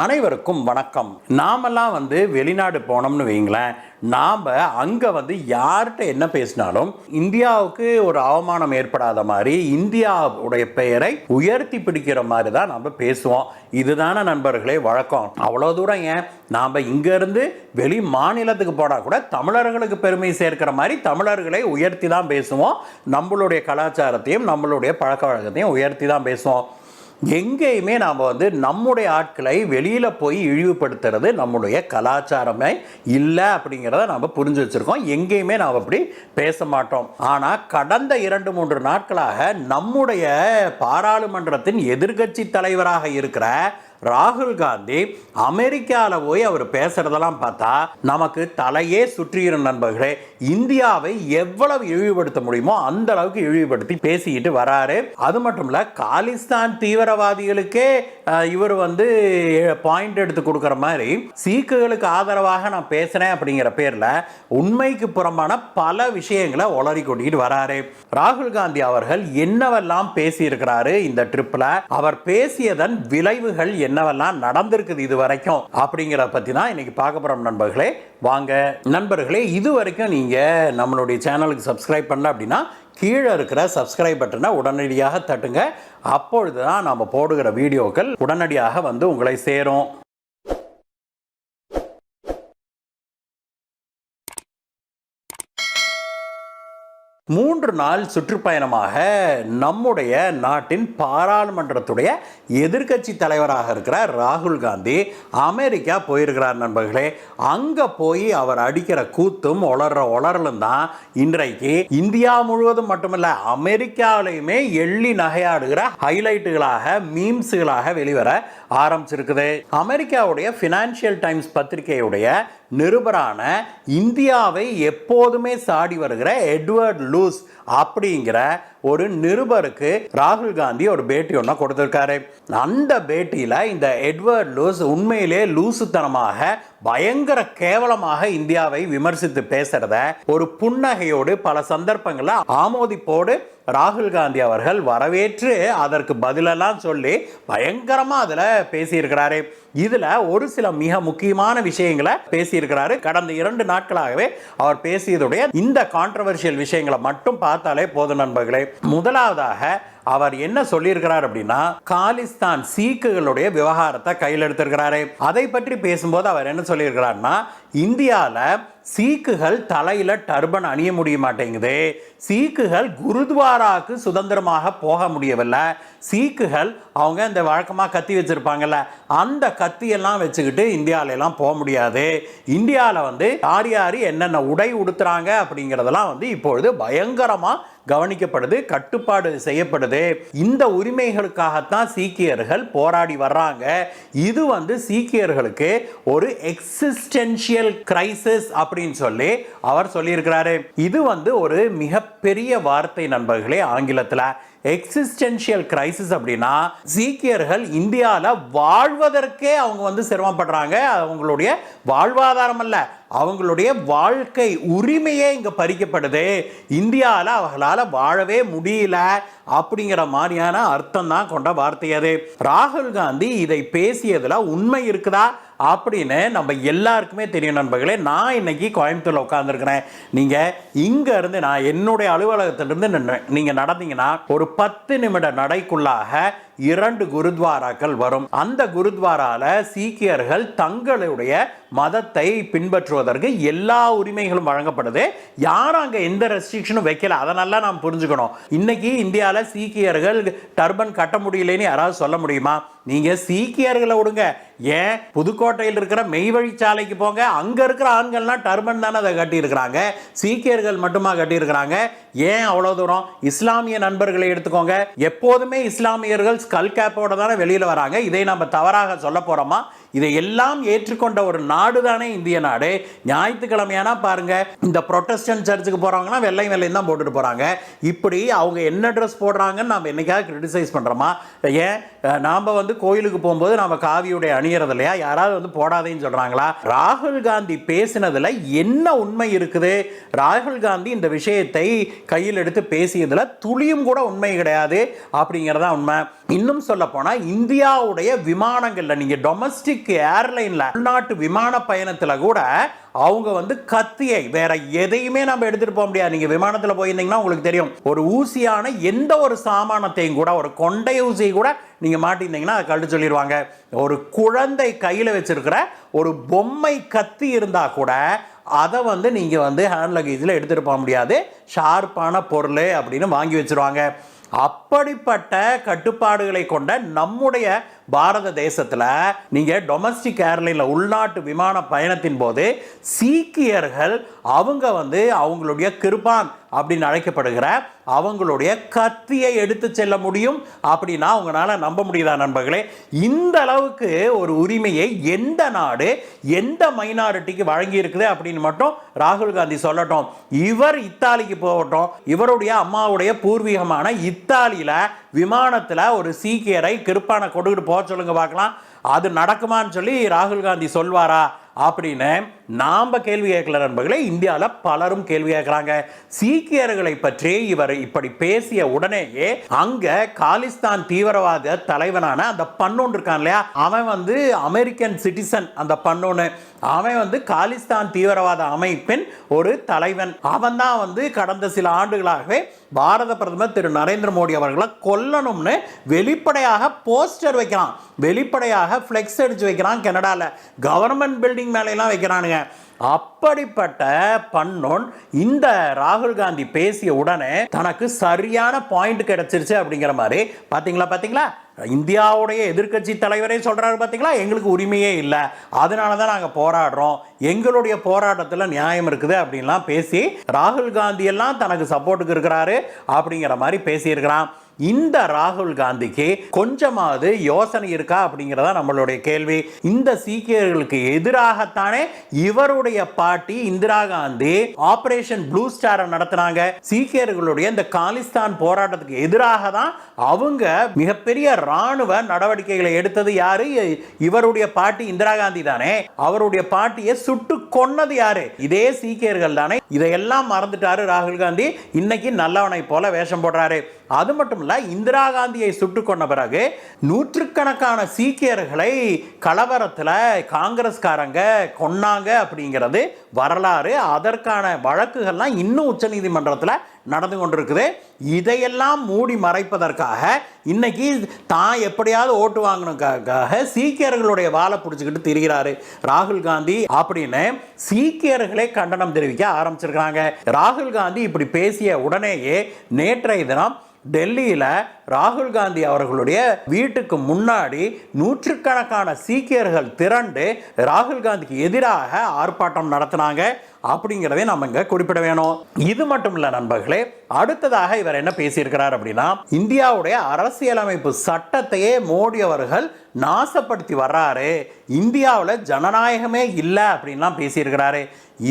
அனைவருக்கும் வணக்கம். நாமெல்லாம் வெளிநாடு போனோம்னு வைங்களேன், நாம் அங்கே யார்கிட்ட என்ன பேசினாலும் இந்தியாவுக்கு ஒரு அவமானம் ஏற்படாத மாதிரி இந்தியாவுடைய பெயரை உயர்த்தி பிடிக்கிற மாதிரி தான் நம்ம பேசுவோம். இதுதான நண்பர்களே வழக்கம். அவ்வளோ தூரம் ஏன் நாம் இங்கேருந்து வெளி மாநிலத்துக்கு போனால் கூட தமிழர்களுக்கு பெருமை சேர்க்கிற மாதிரி தமிழர்களை உயர்த்தி தான் பேசுவோம். நம்மளுடைய கலாச்சாரத்தையும் நம்மளுடைய பழக்க வழக்கத்தையும் உயர்த்தி தான் பேசுவோம். எங்கேயுமே நாம் நம்முடைய ஆட்களை வெளியில் போய் இழிவுபடுத்துறது நம்முடைய கலாச்சாரமே இல்லை அப்படிங்கிறத நாம் புரிஞ்சு வச்சுருக்கோம். எங்கேயுமே நாம் அப்படி பேச மாட்டோம். ஆனால் கடந்த 2-3 நாட்களாக நம்முடைய பாராளுமன்றத்தின் எதிர்க்கட்சி தலைவராக இருக்கிற ராகுல் காந்தி அமெரிக்காவில் போய் அவர் பேசுறதெல்லாம் பார்த்தா நமக்கு தலையே சுற்றிடும் நண்பர்களே. இந்தியாவை எவ்வளவு இழிவுபடுத்த முடியுமோ அந்த அளவுக்கு இழிவுபடுத்தி பேசிக்கிட்டு வராரு. அது மட்டும் இல்ல, காலிஸ்தான் தீவிரவாதிகளுக்கே இவர் பாயிண்ட் எடுத்து கொடுக்கிற மாதிரி சீக்குகளுக்கு ஆதரவாக நான் பேசுறேன் அப்படிங்கிற பேர்ல உண்மைக்கு புறம்பான பல விஷயங்களை உளறி கொட்டிட்டு வராரு. ராகுல் காந்தி அவர்கள் என்னவெல்லாம் பேசி இருக்கிறாரு இந்த ட்ரிப்ல, அவர் பேசியதன் விளைவுகள் என்னவெல்லாம் நடந்திருக்குது இது வரைக்கும் அப்படிங்கிற பத்தி தான் இன்னைக்கு பார்க்க போறோம் நண்பர்களே. வாங்க நண்பர்களே, இது வரைக்கும் நீங்க நம்மளுடைய சேனலுக்கு சப்ஸ்கிரைப் பண்ணல அப்படின்னா கீழே இருக்கிற சப்ஸ்கிரைப் பட்டனை உடனடியாக தட்டுங்க. அப்பொழுதுதான் நாம போடுகிற வீடியோக்கள் உடனடியாக உங்களை சேரும். 3 நாள் சுற்றுப்பயணமாக நம்முடைய நாட்டின் பாராளுமன்றத்துடைய எதிர்க்கட்சி தலைவராக இருக்கிற ராகுல் காந்தி அமெரிக்கா போயிருக்கிறார் நண்பர்களே. அங்கே போய் அவர் அடிக்கிற கூத்தும் உளறலும் தான் இன்றைக்கு இந்தியா முழுவதும் மட்டுமல்ல அமெரிக்காவிலையுமே எள்ளி நகையாடுகிற ஹைலைட்டுகளாக மீம்ஸுகளாக வெளிவர ஆரம்பிச்சிருக்குது. அமெரிக்காவுடைய ஃபினான்ஷியல் டைம்ஸ் பத்திரிகையுடைய நிருபரான இந்தியாவை எப்போதுமே சாடி வருகிற எட்வர்ட் லூஸ் அப்படிங்கிற ஒரு நிருபருக்கு ராகுல் காந்தி ஒரு பேட்டி ஒன்று கொடுத்திருக்காரு. அந்த பேட்டியில இந்த எட்வர்ட் லூஸ் உண்மையிலே லூசுத்தனமாக பயங்கர கேவலமாக இந்தியாவை விமர்சித்து பேசுறத ஒரு புன்னகையோடு பல சந்தர்ப்பங்கள்ல ஆமோதிப்போடு ராகுல் காந்தி அவர்கள் வரவேற்று அதற்கு பதிலெல்லாம் சொல்லி பயங்கரமா அதுல பேசியிருக்கிறாரு. இதுல ஒரு சில மிக முக்கியமான விஷயங்களை பேசியிருக்கிறாரு. கடந்த 2 நாட்களாகவே அவர் பேசியதுடைய இந்த கான்ட்ரோவர்ஷியல் விஷயங்களை மட்டும் பார்த்தாலே போதும் நண்பர்களே. முதலாவதாக அவர் என்ன சொல்லியிருக்கிறார் அப்படின்னா, காலிஸ்தான் சீக்குகளுடைய விவகாரத்தை கையில் எடுத்திருக்கிறாரு. அதை பற்றி பேசும்போது அவர் என்ன சொல்லியிருக்கிறார்னா, இந்தியாவில் சீக்குகள் தலையில டர்பன் அணிய முடிய மாட்டேங்குது, சீக்குகள் குருத்வாராக்கு சுதந்திரமாக போக முடியவில்லை, சீக்குகள் அவங்க இந்த வழக்கமாக கத்தி வச்சிருப்பாங்கல்ல அந்த கத்தியெல்லாம் வச்சுக்கிட்டு இந்தியாவிலாம் போக முடியாது, இந்தியாவில் யார் யார் என்னென்ன உடை உடுத்துறாங்க அப்படிங்கிறதெல்லாம் இப்பொழுது பயங்கரமாக கவனிக்கப்படுது, கட்டுப்பாடு செய்யப்படுது. இந்த உரிமைகளுக்காகத்தான் சீக்கியர்கள் போராடி வர்றாங்க. இது சீக்கியர்களுக்கு ஒரு எக்ஸிஸ்டென்ஷியல் கிரைசிஸ் அப்படின்னு சொல்லி அவர் சொல்லியிருக்கிறாரு. இது ஒரு மிகப்பெரிய வார்த்தை நண்பர்களே. ஆங்கிலத்தில் எக்ஸிஸ்டென்ஷியல் கிரைசிஸ் அப்படின்னா சீக்கியர்கள் இந்தியாவில் வாழ்வதற்கே அவங்க சிரமப்படுறாங்க. அவங்களுடைய வாழ்வாதாரம் அல்ல, அவங்களுடைய வாழ்க்கை உரிமையே இங்க பறிக்கப்படுது, இந்தியாவில் அவர்களால் வாழவே முடியல அப்படிங்கிற மாதிரியான அர்த்தம் தான் கொண்ட வார்த்தை அது. ராகுல் காந்தி இதை பேசியதுல உண்மை இருக்குதா அப்படின்னு நம்ம எல்லாருக்குமே தெரியும் நண்பர்களே. நான் இன்னைக்கு கோயம்புத்தூர்ல உட்கார்ந்துருக்கிறேன். நீங்க இங்க இருந்து நான் என்னுடைய அலுவலகத்திலிருந்து நீங்க நடந்தீங்கன்னா ஒரு 10 நிமிட நடைக்குள்ளாக 2 குருத்வாராக்கள் வரும். அந்த குருத்வாரால சீக்கியர்கள் தங்களுடைய மதத்தை பின்பற்றுவதற்கு எல்லா உரிமைகளும் வழங்கப்படுது. யாரும் அங்க எந்த ரெஸ்ட்ரிக்ஷனும் வைக்கல. அதனால நாம் புரிஞ்சுக்கணும். இன்னைக்கு இந்தியாவில் சீக்கியர்கள் டர்பன் கட்ட முடியலன்னு யாராவது சொல்ல முடியுமா? நீங்க சீக்கியர்களை விடுங்க, ஏன் புதுக்கோட்டையில் இருக்கிற மெய்வழிச்சாலைக்கு போங்க, அங்க இருக்கிற ஆண்கள்லாம் டர்பன் தானே அதை கட்டி இருக்கிறாங்க, சீக்கியர்கள் மட்டுமா கட்டி இருக்கிறாங்க. ஏன் அவ்வளவு தூரம்? இஸ்லாமிய நண்பர்களை எடுத்துக்கோங்க, எப்போதுமே இஸ்லாமியர்கள் ஸ்கல் கேப்போட தானே வெளியில வராங்க. இதை நம்ம தவறாக சொல்ல போறோமா? இதை எல்லாம் ஏற்றுக்கொண்ட ஒரு நாடு தானே இந்திய நாடு. ஞாயிற்றுக்கிழமையானா பாருங்க, இந்த புரொட்டஸ்டன்ட் சர்ச்சுக்கு போறவங்கன்னா வெள்ளையும் தான் போட்டுட்டு போறாங்க. இப்படி அவங்க என்ன ட்ரெஸ் போடுறாங்கன்னு நம்ம என்னைக்காவது கிரிட்டிசைஸ் பண்றோமா? ஏன் நாம கோயிலுக்கு போகும்போது நம்ம காவியுடைய அணியறது இல்லையா? யாராவது போடாதேன்னு சொல்றாங்களா? ராகுல் காந்தி பேசினதுல என்ன உண்மை இருக்குது? ராகுல் காந்தி இந்த விஷயத்தை கையில் எடுத்து பேசியதுல துளியும் கூட உண்மை கிடையாது அப்படிங்கிறதா உண்மை. இன்னும் சொல்ல போனா இந்தியாவுடைய விமானங்கள்ல நீங்க டொமஸ்டிக் ஏர்லைன்ல உள்நாட்டு விமான பயணத்துல கூட அவங்க வந்து கத்தியை வேற எதையுமே நம்ம எடுத்துட்டு போக முடியாது. நீங்க விமானத்தில் போயிருந்தீங்கன்னா உங்களுக்கு தெரியும், ஒரு ஊசியான எந்த ஒரு சாமானத்தையும் கூட, ஒரு கொண்டை ஊசியை கூட நீங்க மாட்டிருந்தீங்கன்னா அதை கழட்டி சொல்லிடுவாங்க. ஒரு குழந்தை கையில் வச்சிருக்கிற ஒரு பொம்மை கத்தி இருந்தா கூட அதை வந்து நீங்க வந்து ஹேண்ட் லக்கேஜில் எடுத்துட்டு போக முடியாது, ஷார்ப்பான பொருள் அப்படின்னு வாங்கி வச்சிருவாங்க. அப்படிப்பட்ட கட்டுப்பாடுகளை கொண்ட நம்முடைய பாரத தேசத்தில் நீங்க டொமஸ்டிக் ஏர்லைன்ல உள்நாட்டு விமான பயணத்தின் போது சீக்கியர்கள் அவங்க வந்து அவங்களுடைய கிருபான் அப்படின்னு அழைக்கப்படுகிற அவங்களுடைய கத்தியை எடுத்து செல்ல முடியும் அப்படின்னா அவங்களால நம்ப முடியுதா நண்பர்களே? இந்த அளவுக்கு ஒரு உரிமையை எந்த நாடு எந்த மைனாரிட்டிக்கு வழங்கி இருக்குது அப்படின்னு மட்டும் ராகுல் காந்தி சொல்லட்டும். இவர் இத்தாலிக்கு போகட்டும், இவருடைய அம்மாவுடைய பூர்வீகமான இத்தாலியில விமானத்தில் ஒரு சீக்கியரை கிருப்பானை கொடுக்கிட்டு போக சொல்லுங்க பார்க்கலாம். அது நடக்குமான்னு சொல்லி ராகுல் காந்தி சொல்வாரா அப்படின்னு நாம கேள்வி கேட்கல நண்பர்களே. இந்தியாவில் பலரும் கேள்வி கேட்கிறாங்க. சீக்கியர்களை பற்றி இவர் இப்படி பேசிய உடனேயே அங்க காலிஸ்தான் தீவிரவாத தலைவனான அந்த பன்னோன் இருக்கான் இல்லையா, அவன் வந்து அமெரிக்கன் சிட்டிசன். அந்த பன்னோன்னு அவன் வந்து காலிஸ்தான் தீவிரவாத அமைப்பின் ஒரு தலைவன். அவன் தான் வந்து கடந்த சில ஆண்டுகளாகவே பாரத பிரதமர் திரு நரேந்திர மோடி அவர்களை கொல்லணும்னு வெளிப்படையாக போஸ்டர் வைக்கிறான், வெளிப்படையாக ஃப்ளெக்ஸ் அடிச்சு வைக்கிறான். கனடால கவர்மெண்ட் பில்டிங் மேல எல்லாம் வைக்கிறானுங்க. அப்படிப்பட்ட பன்னோன் இந்த ராகுல் காந்தி பேசிய உடனே தனக்கு சரியான பாயிண்ட் கிடைச்சிருச்சு அப்படிங்கிற மாதிரி. பாத்தீங்களா, இந்தியாவுடைய எதிர்க்கட்சி தலைவரே சொல்றாரு பாத்தீங்களா, எங்களுக்கு உரிமையே இல்லை, அதனால தான் நாங்கள் போராடுறோம், எங்களுடைய போராட்டத்தில் நியாயம் இருக்குது அப்படின்லாம் பேசி ராகுல் காந்தி எல்லாம் தனக்கு சப்போர்ட்டுக்கு இருக்கிறாரு அப்படிங்கிற மாதிரி பேசியிருக்கிறான். இந்த ராகுல் காந்திக்கு கொஞ்சமாவது யோசனை இருக்கா அப்படிங்கிறதா நம்மளுடைய கேள்வி. இந்த சீக்கியர்களுக்கு எதிராகத்தானே இவருடைய பாட்டி Indira Gandhi operation blue star நடத்தினாங்க. சீக்கியர்களுடைய இந்த காலிஸ்தான் போராட்டத்துக்கு எதிராக தான் அவங்க மிகப்பெரிய ராணுவ நடவடிக்கைகளை எடுத்தது யாரு? இவருடைய பாட்டி இந்திரா காந்தி தானே. அவருடைய பாட்டியை சுட்டு கொன்னது யாரு? இதே சீக்கியர்கள் தானே. இதையெல்லாம் மறந்துட்டாரு ராகுல் காந்தி. இன்னைக்கு நல்லவனை போல வேஷம் போடுறாரு. அது மட்டும் இல்ல, இந்திரா காந்தியை சுட்டுக் கொண்ட பிறகு நூற்றுக்கணக்கான சீக்கியர்களை கலவரத்தில் காங்கிரஸ்காரங்க கொன்னாங்க அப்படிங்கிறது வரலாறு. அதற்கான வழக்குகள்லாம் இன்னும் உச்ச நீதிமன்றத்தில் நடந்து கொண்டிருக்குது. இதையெல்லாம் மூடி மறைப்பதற்காக இன்னைக்கு தான் எப்படியாவது ஓட்டு வாங்கணுக்காக சீக்கியர்களுடைய வாழை பிடிச்சிக்கிட்டு திரிகிறாரு ராகுல் காந்தி அப்படின்னு சீக்கியர்களே கண்டனம் தெரிவிக்க ஆரம்பிச்சிருக்காங்க. ராகுல் காந்தி இப்படி பேசிய உடனேயே நேற்றைய தினம் டெல்லியில் ராகுல் காந்தி அவர்களுடைய வீட்டுக்கு முன்னாடி நூற்றுக்கணக்கான சீக்கியர்கள் திரண்டு ராகுல் காந்திக்கு எதிராக ஆர்ப்பாட்டம் நடத்தினாங்க அப்படிங்கிறதை நம்ம இங்க குறிப்பிட வேணும். இது மட்டும் இல்ல நண்பர்களே, அடுத்ததாக இவர் என்ன பேசியிருக்கிறார் அப்படின்னா, இந்தியாவுடைய அரசியலமைப்பு சட்டத்தையே மோடி அவர்கள் நாசப்படுத்தி வர்றாரு, இந்தியாவில் ஜனநாயகமே இல்லை அப்படின்லாம் பேசியிருக்கிறாரு.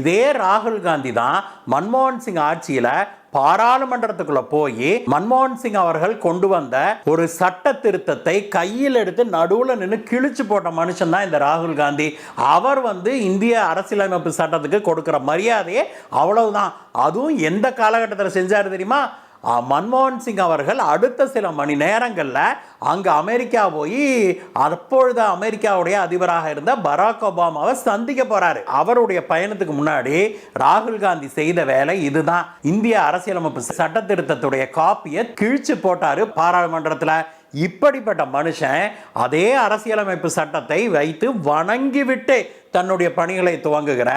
இதே ராகுல் காந்தி தான் மன்மோகன் சிங் ஆட்சியில் பாராளுமன்றத்துக்குள்ள போய் மன்மோகன் சிங் அவர்கள் கொண்டு வந்த ஒரு சட்ட திருத்தத்தை கையில் எடுத்து நடுவில் நின்று கிழிச்சு போட்ட மனுஷன் தான் இந்த ராகுல் காந்தி. அவர் வந்து இந்திய அரசியலமைப்பு சட்டத்துக்கு கொடுக்கிற மரியாதையே அவ்வளவுதான். அதுவும் எந்த காலகட்டத்தில் செஞ்சாரு தெரியுமா? மன்மோகன் சிங் அவர்கள் அடுத்த சில மணி நேரங்களில் அங்கே அமெரிக்கா போய் அப்பொழுது அமெரிக்காவுடைய அதிபராக இருந்த பராக் ஒபாமாவை சந்திக்க போறாரு. அவருடைய பயணத்துக்கு முன்னாடி ராகுல் காந்தி செய்த வேலை இதுதான். இந்திய அரசியலமைப்பு சட்ட திருத்தத்துடைய காப்பியை கிழிச்சு போட்டாரு பாராளுமன்றத்தில். இப்படிப்பட்ட மனுஷன் அதே அரசியலமைப்பு சட்டத்தை வைத்து வணங்கிவிட்டு தன்னுடைய பணிகளை துவங்குகிற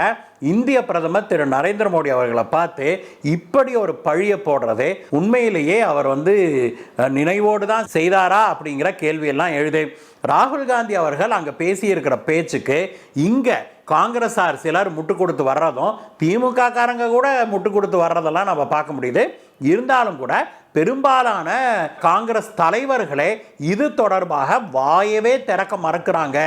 இந்திய பிரதமர் திரு நரேந்திர மோடி அவர்களை பார்த்து இப்படி ஒரு பழிய போடுறது உண்மையிலேயே அவர் வந்து நினைவோடு தான் செய்தாரா அப்படிங்கிற கேள்வியெல்லாம் எழுது. ராகுல் காந்தி அவர்கள் அங்கே பேசியிருக்கிற பேச்சுக்கு இங்கே காங்கிரஸார் சிலர் முட்டு கொடுத்து வர்றதும் திமுக காரங்க கூட முட்டு கொடுத்து வர்றதெல்லாம் நம்ம பார்க்க முடியுது. இருந்தாலும் கூட பெரும்பாலான காங்கிரஸ் தலைவர்களே இது தொடர்பாக வாயவே திறக்க மறுக்கிறாங்க.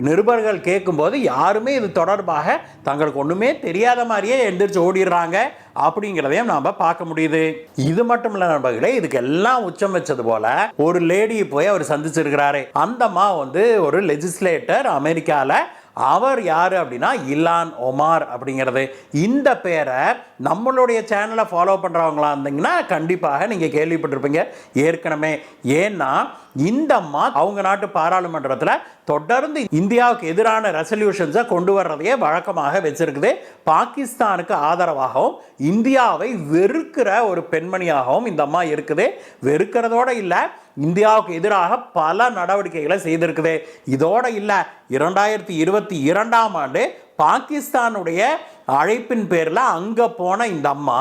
நிருபர்கள் கேட்கும்போது யாருமே இது தொடர்பாக தங்களுக்கு ஒன்றுமே தெரியாத மாதிரியே எந்திரிச்சு ஓடிடுறாங்க அப்படிங்கிறதையும் நாம பார்க்க முடியுது. இது மட்டும் இல்ல நண்பர்களே, இதுக்கு எல்லாம் உச்சம் வச்சது போல ஒரு லேடியை போய் அவர் சந்திச்சிருக்கிறாரு. அந்தம்மா வந்து ஒரு லெஜிஸ்லேட்டர் அமெரிக்கால. அவர் யார் அப்படின்னா இலான் ஒமார் அப்படிங்கிறது. இந்த பேரை நம்மளுடைய சேனலை ஃபாலோ பண்ணுறவங்களா இருந்தீங்கன்னா கண்டிப்பாக நீங்கள் கேள்விப்பட்டிருப்பீங்க ஏற்கனவே. ஏன்னா இந்த அம்மா அவங்க நாட்டு பாராளுமன்றத்தில் தொடர்ந்து இந்தியாவுக்கு எதிரான ரெசல்யூஷன்ஸை கொண்டு வர்றதையே வழக்கமாக வச்சிருக்குது. பாகிஸ்தானுக்கு ஆதரவாகவும் இந்தியாவை வெறுக்கிற ஒரு பெண்மணியாகவும் இந்த அம்மா இருக்குது. வெறுக்கிறதோட இல்லை, இந்தியாவுக்கு எதிராக பல நடவடிக்கைகளை செய்திருக்குது. இதோட இல்லை, 2022ஆம் ஆண்டு பாகிஸ்தானுடைய அழைப்பின் பேரில் அங்கே போன இந்த அம்மா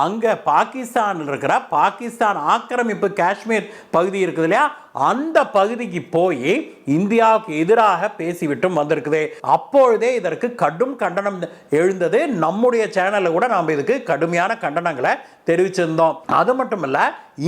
அங்கே பாகிஸ்தானில் இருக்கிற பாகிஸ்தான் ஆக்கிரமிப்பு காஷ்மீர் பகுதி இருக்குது இல்லையா, அந்த பகுதிக்கு போய் இந்தியாவுக்கு எதிராக பேசிவிட்டும் வந்திருக்குது. அப்பொழுதே இதற்கு கடும் கண்டனம் எழுந்தது. நம்முடைய சேனலில் கூட நாம் இதுக்கு கடுமையான கண்டனங்களை தெரிவிச்சிருந்தோம். அது மட்டும் இல்ல,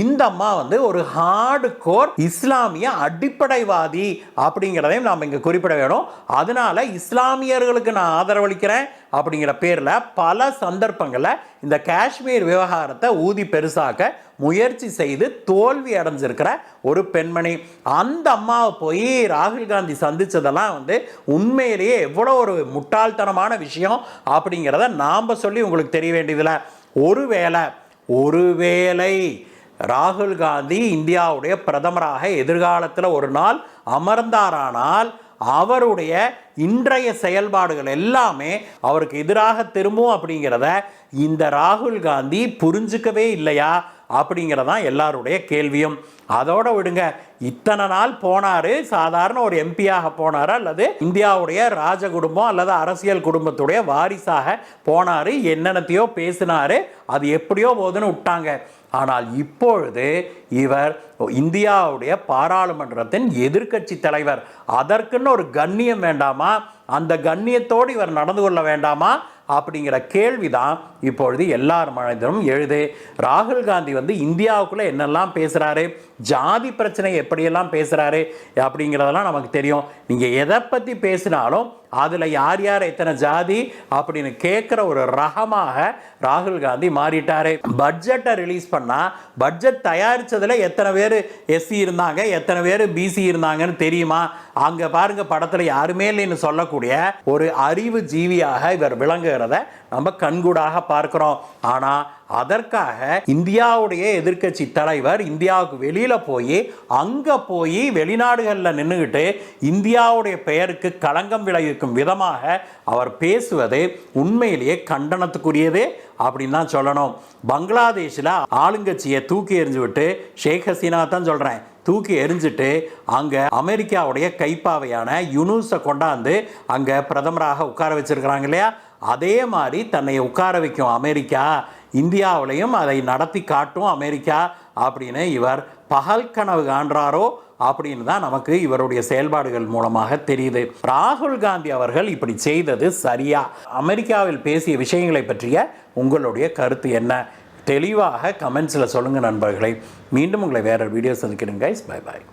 இந்த அம்மா ஒரு ஹார்டு கோர் இஸ்லாமிய அடிப்படைவாதி அப்படிங்கிறதையும் நாம் இங்கே குறிப்பிட வேணும். அதனால இஸ்லாமியர்களுக்கு நான் ஆதரவளிக்கிறேன் அப்படிங்கிற பேரில் பல சந்தர்ப்பங்களில் இந்த காஷ்மீர் விவகாரத்தை ஊதி பெருசாக்க முயற்சி செய்து தோல்வி அடைஞ்சிருக்கிற ஒரு பெண்மணி. அந்த அம்மாவை போய் ராகுல் காந்தி சந்திச்சதெல்லாம் உண்மையிலேயே எவ்வளோ ஒரு முட்டாள்தனமான விஷயம் அப்படிங்கிறத நாம் சொல்லி உங்களுக்கு தெரிய வேண்டியதில்லை. ஒருவேளை ராகுல் காந்தி இந்தியாவுடைய பிரதமராக எதிர்காலத்தில் ஒரு நாள் அமர்ந்தாரானால் அவருடைய இன்றைய செயல்பாடுகள் எல்லாமே அவருக்கு எதிராக திரும்பும் அப்படிங்கிறத இந்த ராகுல் காந்தி புரிஞ்சுக்கவே இல்லையா அப்படிங்கிறதான் எல்லாருடைய கேள்வியும். அதோட விடுங்க, இத்தனை நாள் போனாரு, சாதாரண ஒரு எம்பியாக போனாரு அல்லது இந்தியாவுடைய ராஜ குடும்பம் அல்லது அரசியல் குடும்பத்துடைய வாரிசாக போனாரு, என்னென்னத்தையோ பேசினாரு, அது எப்படியோ போதுன்னு விட்டாங்க. ஆனால் இப்பொழுது இவர் இந்தியாவுடைய பாராளுமன்றத்தின் எதிர்க்கட்சி தலைவர். அதற்குன்னு ஒரு கண்ணியம் வேண்டாமா? அந்த கண்ணியத்தோடு இவர் நடந்து கொள்ள வேண்டாமா அப்படிங்கிற கேள்விதான் இப்பொழுது எல்லார் மனதிலும் எழுது. ராகுல் காந்தி இந்தியாவுக்குள்ள என்னெல்லாம் பேசுறாரு, ஜாதி பிரச்சனை எப்படியெல்லாம் பேசுறாரு அப்படிங்கிறதெல்லாம் நமக்கு தெரியும். நீங்க எதை பத்தி பேசினாலும் அதுல யார் யார் எத்தனை ஜாதி அப்படின்னு கேட்கிற ஒரு ரகமாக ராகுல் காந்தி மாறிட்டாரு. பட்ஜெட்டை ரிலீஸ் பண்ணா பட்ஜெட் தயாரிச்சதுல எத்தனை பேர் எஸ்சி இருந்தாங்க, எத்தனை பேர் பிசி இருந்தாங்கன்னு தெரியுமா? அங்க பாருங்க, படத்துல யாருமே இல்லைன்னு சொல்லக்கூடிய ஒரு அறிவு ஜீவியாக இவர் விளங்குகிறத நம்ம கண்கூடாக பார்க்கிறோம். ஆனா அதற்காக இந்தியாவுடைய எதிர்க்கட்சி தலைவர் இந்தியாவுக்கு வெளியில போய் அங்க போய் வெளிநாடுகளில் நின்றுகிட்டு இந்தியாவுடைய பெயருக்கு களங்கம் விளைவிக்கும் விதமாக அவர் பேசுவது உண்மையிலேயே கண்டனத்துக்குரியது அப்படின்னு தான் சொல்லணும். பங்களாதேஷில் ஆளுங்கட்சியை தூக்கி எறிஞ்சு விட்டு, ஷேக் ஹசீனா தான் சொல்றேன், தூக்கி எரிஞ்சிட்டு அங்க அமெரிக்காவுடைய கைப்பாவையான யூனுஸை கொண்டாந்து அங்க பிரதமராக உட்கார வச்சிருக்கிறாங்க இல்லையா, அதே மாதிரி தன்னை உட்கார வைக்கும் அமெரிக்கா, இந்தியாவிலையும் அதை நடத்தி காட்டும் அமெரிக்கா அப்படின்னு இவர் பகல் கனவு காண்றாரோ அப்படின்னு தான் நமக்கு இவருடைய செயல்பாடுகள் மூலமாக தெரியுது. ராகுல் காந்தி அவர்கள் இப்படி செய்தது சரியா? அமெரிக்காவில் பேசிய விஷயங்களை பற்றிய உங்களுடைய கருத்து என்ன? தெளிவாக கமெண்ட்ஸில் சொல்லுங்கள் நண்பர்களை. மீண்டும் உங்களை வேற வீடியோ சந்திக்கிறேன் கைஸ். Bye bye.